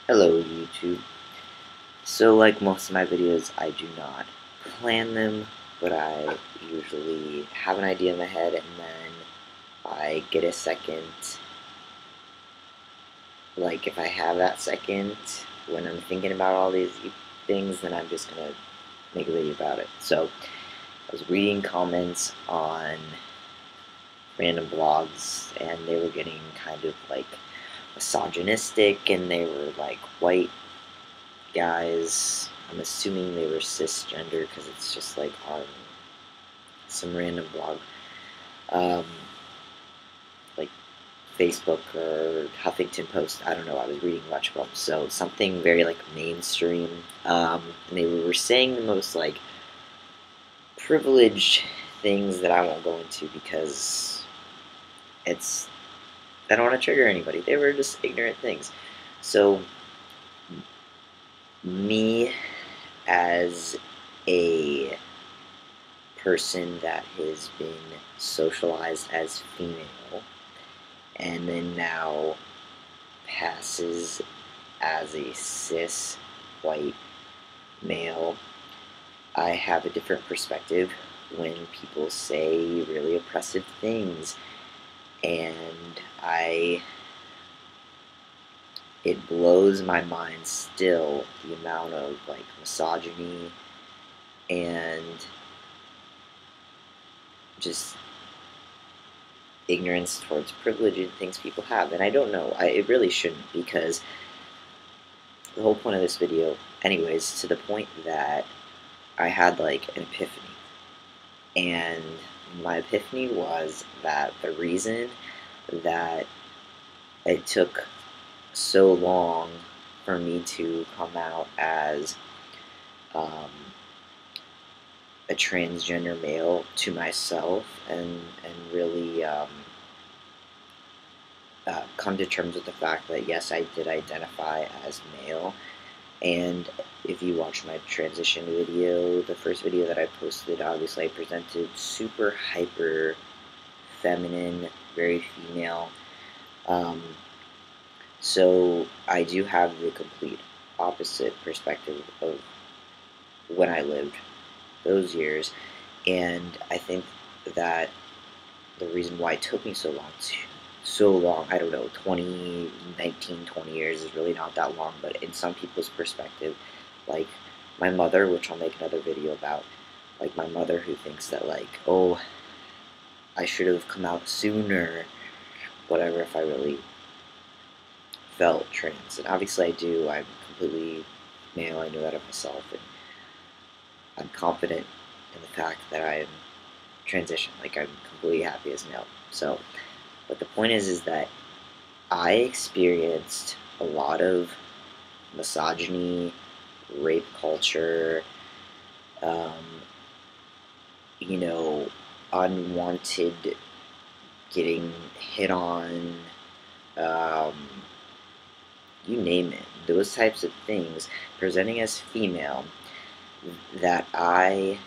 Hello YouTube. So like most of my videos, I do not plan them, but I usually have an idea in my head and then I get a second, like if I have that second when I'm thinking about all these things, then I'm just gonna make a video about it. So I was reading comments on random blogs and they were getting kind of like misogynistic and they were like white guys. I'm assuming they were cisgender because it's just like on some random blog, um, like Facebook or Huffington Post. I don't know. I was reading a bunch of them, so something very like mainstream. And they were saying the most like privileged things that I won't go into because it's I don't want to trigger anybody. They were just ignorant things. So me as a person that has been socialized as female and then now passes as a cis white male, I have a different perspective when people say really oppressive things, and it blows my mind still the amount of like misogyny and just ignorance towards privilege and things people have. And I don't know, it really shouldn't, because the whole point of this video, anyways, to the point that I had like an epiphany. And my epiphany was that the reason that it took so long for me to come out as a transgender male to myself and really come to terms with the fact that yes, I did identify as male. And if you watch my transition video, the first video that I posted, obviously I presented super hyper feminine, very female. So I do have the complete opposite perspective of when I lived those years, and I think that the reason why it took me so long, I don't know, 20, 19, 20 years is really not that long, but in some people's perspective, like my mother, which I'll make another video about, like my mother who thinks that like, oh, I should have come out sooner, whatever, if I really felt trans. And obviously I do. I'm completely male, I know that of myself, and I'm confident in the fact that I'm transitioned, like I'm completely happy as male. So, but the point is that I experienced a lot of misogyny, rape culture, um, you know, unwanted getting hit on, um, you name it, those types of things, presenting as female, that I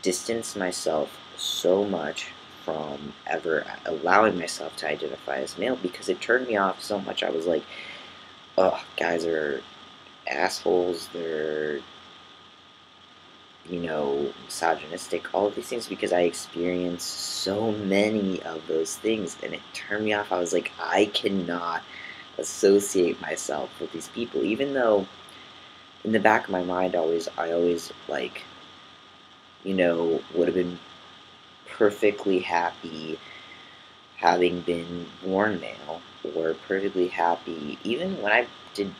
distanced myself so much from ever allowing myself to identify as male because it turned me off so much. I was like, oh, guys are assholes, they're, misogynistic, all of these things, because I experienced so many of those things and it turned me off. I was like, I cannot associate myself with these people, even though in the back of my mind I always like, would have been perfectly happy having been born male, or perfectly happy even when I did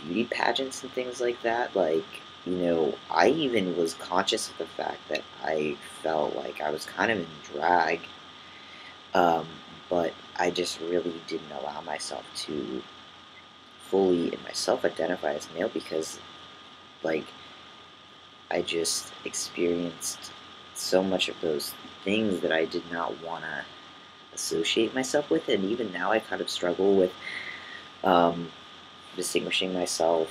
beauty pageants and things like that. Like, I even was conscious of the fact that I felt like I was kind of in drag, um, but I just really didn't allow myself to fully in myself identify as male because, like, I just experienced so much of those things that I did not want to associate myself with, and even now I kind of struggle with um, distinguishing myself,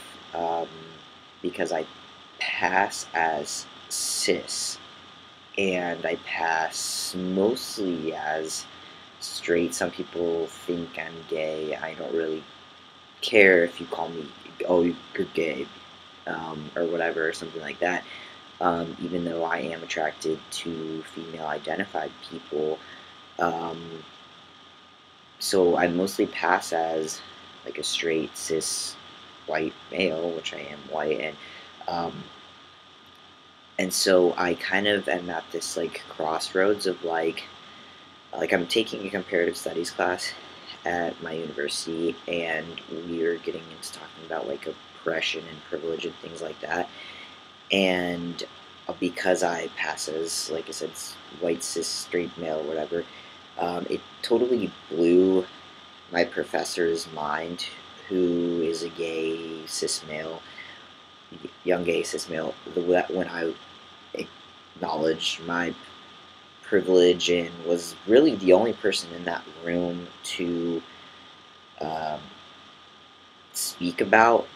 because I pass as cis and I pass mostly as straight. Some people think I'm gay. I don't really care if you call me, oh, you're gay, or whatever, or something like that. Even though I am attracted to female identified people. Um, so I mostly pass as like a straight cis white male, which I am white, um, and so I kind of am at this like crossroads of like I'm taking a comparative studies class at my university, and we're getting into talking about like oppression and privilege and things like that. And because I pass as, like I said, white cis straight male, whatever, it totally blew my professor's mind, who is a gay cis male, young gay cis male. When I acknowledged my privilege and was really the only person in that room to um, speak about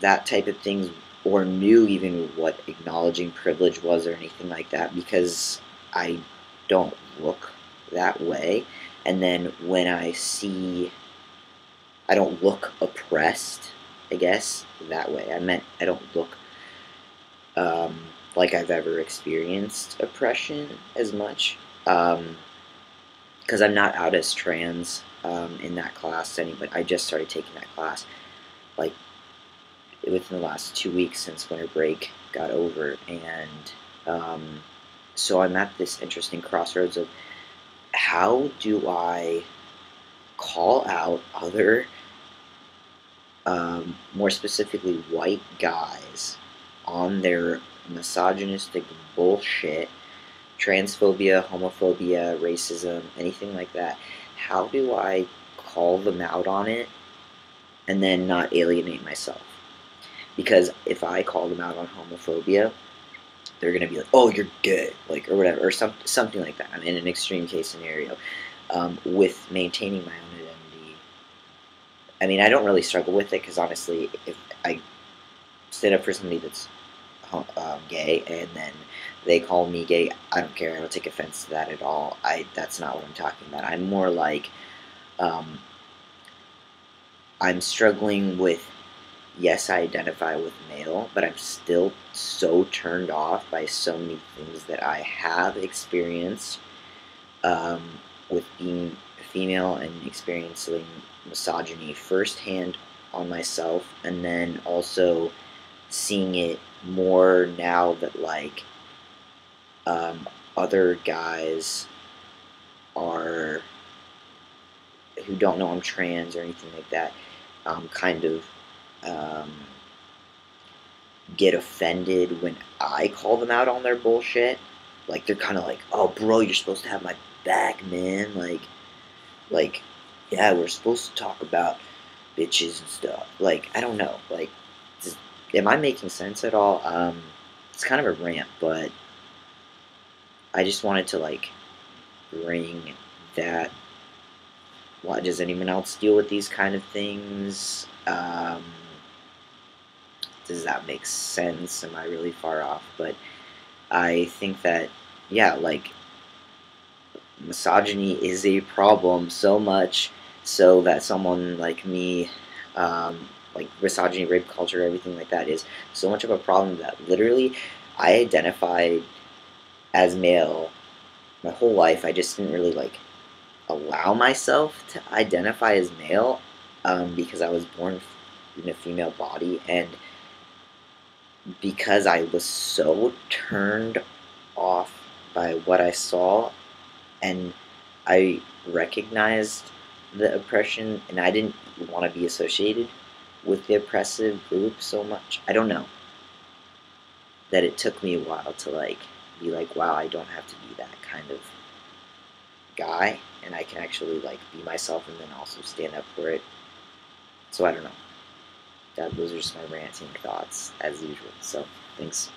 that type of things, or knew even what acknowledging privilege was or anything like that, because I don't look that way. And then when I don't look oppressed, I guess, that way. I meant I don't look um, like I've ever experienced oppression as much. Because I'm not out as trans in that class anyway. I just started taking that class like within the last 2 weeks since winter break got over, and so I'm at this interesting crossroads of how do I call out other, more specifically white guys, on their misogynistic bullshit, transphobia, homophobia, racism, anything like that. How do I call them out on it and then not alienate myself? Because if I call them out on homophobia, they're gonna be like, "Oh, you're gay," like, or whatever, or something like that. I mean, in an extreme case scenario, with maintaining my own identity. I mean, I don't really struggle with it because honestly, if I stand up for somebody that's gay and then they call me gay, I don't care. I don't take offense to that at all. That's not what I'm talking about. I'm more like, um, I'm struggling with, yes, I identify with male, but I'm still so turned off by so many things that I have experienced, um, with being female and experiencing misogyny firsthand on myself, and then also seeing it more now that like, um, other guys are, who don't know I'm trans or anything like that, kind of um, get offended when I call them out on their bullshit. Like they're kind of like, "Oh, bro, you're supposed to have my back, man." Like, yeah, we're supposed to talk about bitches and stuff. Like, I don't know. Like, am I making sense at all? It's kind of a rant, but I just wanted to like bring that. Why does anyone else deal with these kind of things? Does that make sense? Am I really far off? But I think that, yeah, like misogyny is a problem so much so that someone like me, like misogyny, rape culture, everything like that is so much of a problem that literally I identified as male my whole life. I just didn't really like allow myself to identify as male, because I was born in a female body, and because I was so turned off by what I saw, and I recognized the oppression, and I didn't want to be associated with the oppressive group so much. I don't know, that it took me a while to like be like, wow, I don't have to be that kind of guy, and I can actually like be myself and then also stand up for it. So I don't know. Those are just my ranting thoughts as usual. So thanks.